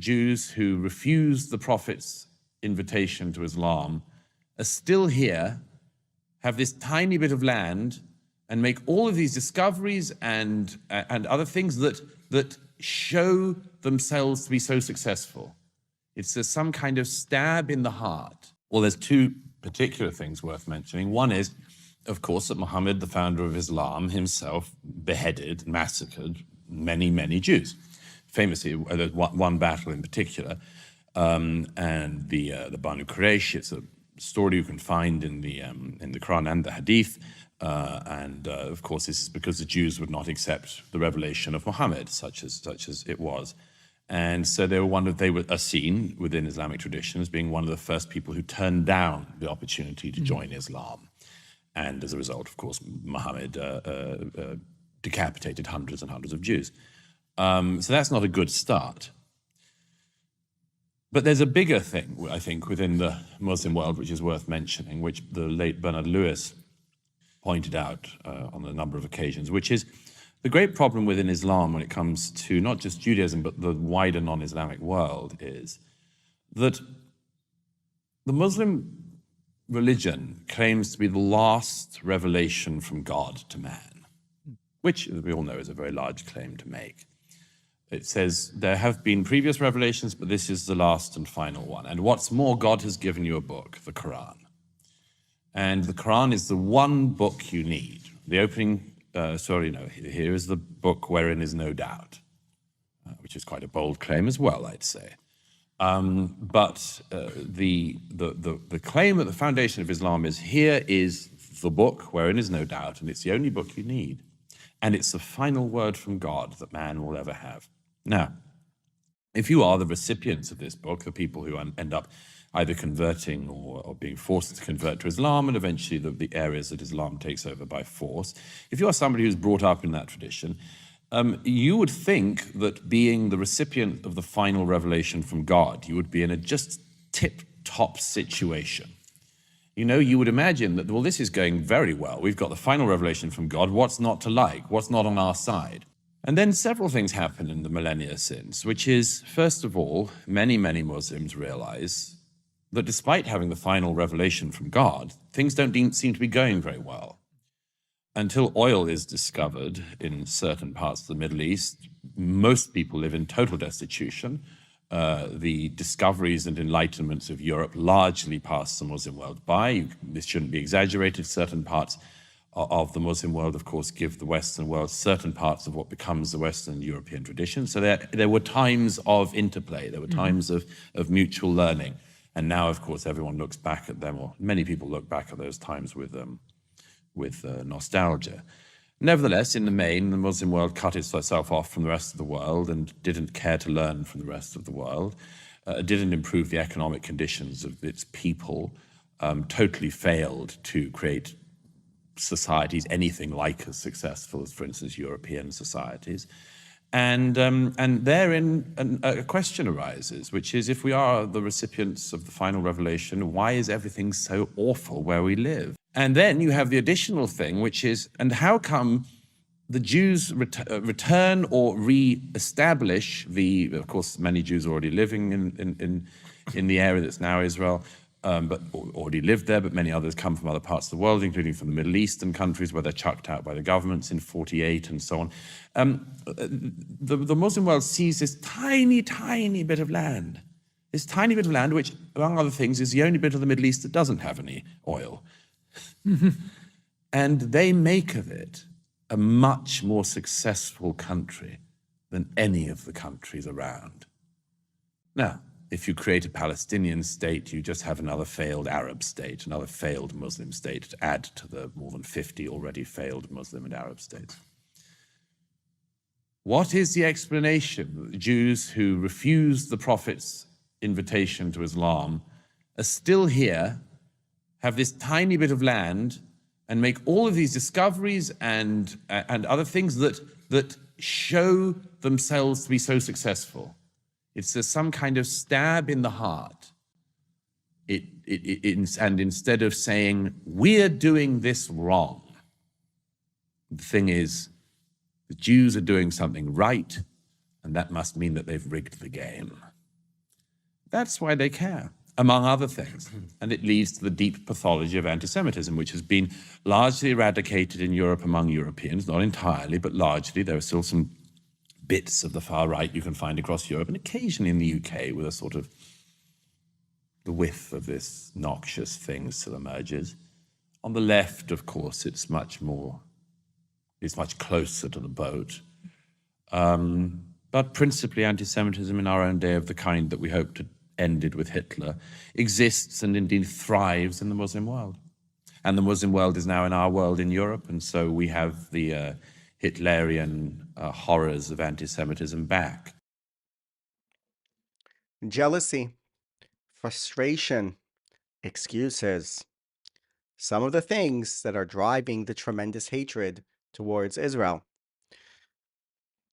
Jews who refused the Prophet's invitation to Islam are still here, have this tiny bit of land, and make all of these discoveries and other things that show themselves to be so successful. It's some kind of stab in the heart. Well, there's two particular things worth mentioning. One is, of course, that Muhammad, the founder of Islam, himself beheaded, massacred many, many Jews. Famously, there's one battle in particular, and the Banu Quraysh. It's a story you can find in the Quran and the Hadith, of course, this is because the Jews would not accept the revelation of Muhammad, such as it was. And so they are seen within Islamic tradition as being one of the first people who turned down the opportunity to join Islam. And as a result, of course, Muhammad decapitated hundreds and hundreds of Jews. So that's not a good start. But there's a bigger thing, I think, within the Muslim world, which is worth mentioning, which the late Bernard Lewis pointed out on a number of occasions, which is the great problem within Islam when it comes to not just Judaism, but the wider non-Islamic world, is that the Muslim religion claims to be the last revelation from God to man, which, as we all know, is a very large claim to make. It says there have been previous revelations, but this is the last and final one. And what's more, God has given you a book, the Quran. And the Quran is the one book you need. The opening, here is the book wherein is no doubt, which is quite a bold claim as well, I'd say. But the claim at the foundation of Islam is, here is the book wherein is no doubt, and it's the only book you need. And it's the final word from God that man will ever have. Now, if you are the recipients of this book, the people who end up either converting or being forced to convert to Islam, and eventually the areas that Islam takes over by force, if you are somebody who's brought up in that tradition, you would think that being the recipient of the final revelation from God, you would be in a just tip-top situation. You know, you would imagine that, well, this is going very well. We've got the final revelation from God. What's not to like? What's not on our side? And then several things happen in the millennia since, which is, first of all, many, many Muslims realize that despite having the final revelation from God, things don't seem to be going very well. Until oil is discovered in certain parts of the Middle East, most people live in total destitution. The discoveries and enlightenments of Europe largely passed the Muslim world by. This shouldn't be exaggerated. Certain parts of the Muslim world, of course, give the Western world certain parts of what becomes the Western European tradition. So there were times of interplay. There were times of mutual learning. And now, of course, everyone looks back at them, or many people look back at those times with nostalgia. Nevertheless, in the main, the Muslim world cut itself off from the rest of the world and didn't care to learn from the rest of the world, didn't improve the economic conditions of its people, totally failed to create societies anything like as successful as, for instance, European societies. And therein a question arises, which is, if we are the recipients of the final revelation, why is everything so awful where we live? And then you have the additional thing, which is, and how come the Jews return or re-establish of course, many Jews are already living in the area that's now Israel, but already lived there, but many others come from other parts of the world, including from the Middle Eastern countries where they're chucked out by the governments in 48 and so on. The Muslim world sees this tiny, tiny bit of land, which, among other things, is the only bit of the Middle East that doesn't have any oil. And they make of it a much more successful country than any of the countries around. Now, if you create a Palestinian state, you just have another failed Arab state, another failed Muslim state to add to the more than 50 already failed Muslim and Arab states. What is the explanation that the Jews who refused the Prophet's invitation to Islam are still here, have this tiny bit of land, and make all of these discoveries and other things that show themselves to be so successful? It's some kind of stab in the heart. And instead of saying, we're doing this wrong, the thing is, the Jews are doing something right, and that must mean that they've rigged the game. That's why they care, among other things. And it leads to the deep pathology of anti-Semitism, which has been largely eradicated in Europe among Europeans, not entirely, but largely. There are still some bits of the far right you can find across Europe, and occasionally in the UK with a sort of the whiff of this noxious thing still emerges. On the left, of course, it's much closer to the boat. But principally anti-Semitism in our own day, of the kind that we hoped had ended with Hitler, exists and indeed thrives in the Muslim world. And the Muslim world is now in our world in Europe, and so we have the Hitlerian horrors of anti-Semitism back. Jealousy, frustration, excuses. Some of the things that are driving the tremendous hatred towards Israel.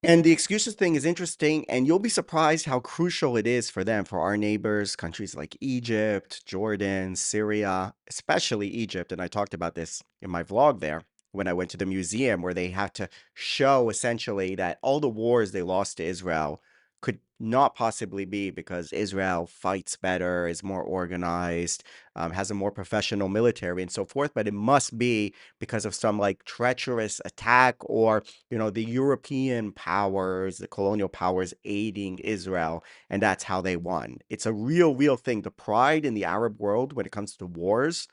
And the excuses thing is interesting, and you'll be surprised how crucial it is for them, for our neighbors, countries like Egypt, Jordan, Syria, especially Egypt. And I talked about this in my vlog there when I went to the museum, where they had to show essentially that all the wars they lost to Israel could not possibly be because Israel fights better, is more organized, has a more professional military, and so forth. But it must be because of some like treacherous attack, or the European powers, the colonial powers aiding Israel, and that's how they won. It's a real thing. The pride in the Arab world when it comes to wars,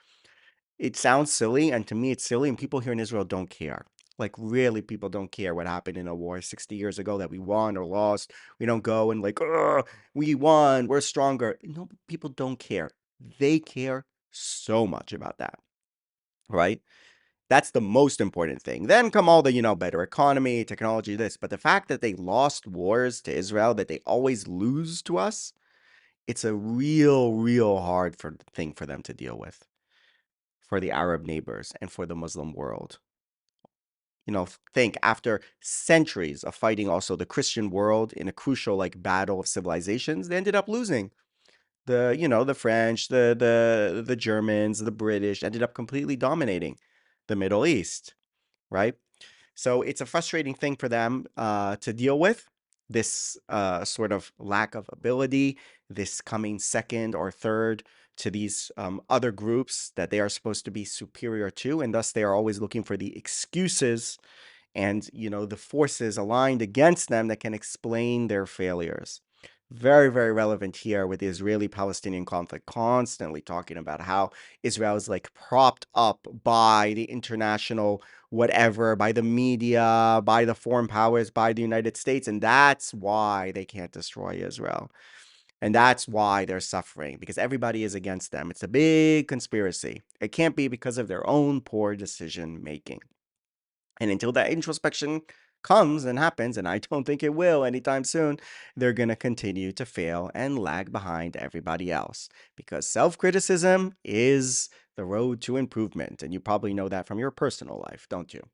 it sounds silly, and to me it's silly, and people here in Israel don't care. Like, really, people don't care what happened in a war 60 years ago, that we won or lost. We don't go and like, "Ugh, we won, we're stronger." No, people don't care. They care so much about that, right? That's the most important thing. Then come all the, better economy, technology, this. But the fact that they lost wars to Israel, that they always lose to us, it's a real hard thing for them to deal with, for the Arab neighbors and for the Muslim world. Think after centuries of fighting also the Christian world in a crucial like battle of civilizations, they ended up losing. The French, the Germans, the British ended up completely dominating the Middle East, right? So it's a frustrating thing for them to deal with, this sort of lack of ability, this coming second or third to these other groups that they are supposed to be superior to, and thus they are always looking for the excuses and the forces aligned against them that can explain their failures. Very relevant here with the Israeli-Palestinian conflict, constantly talking about how Israel is like propped up by the international whatever, by the media, by the foreign powers, by the United States, and that's why they can't destroy Israel. And that's why they're suffering, because everybody is against them. It's a big conspiracy. It can't be because of their own poor decision making. And until that introspection comes and happens, and I don't think it will anytime soon, they're going to continue to fail and lag behind everybody else, because self-criticism is the road to improvement. And you probably know that from your personal life, don't you?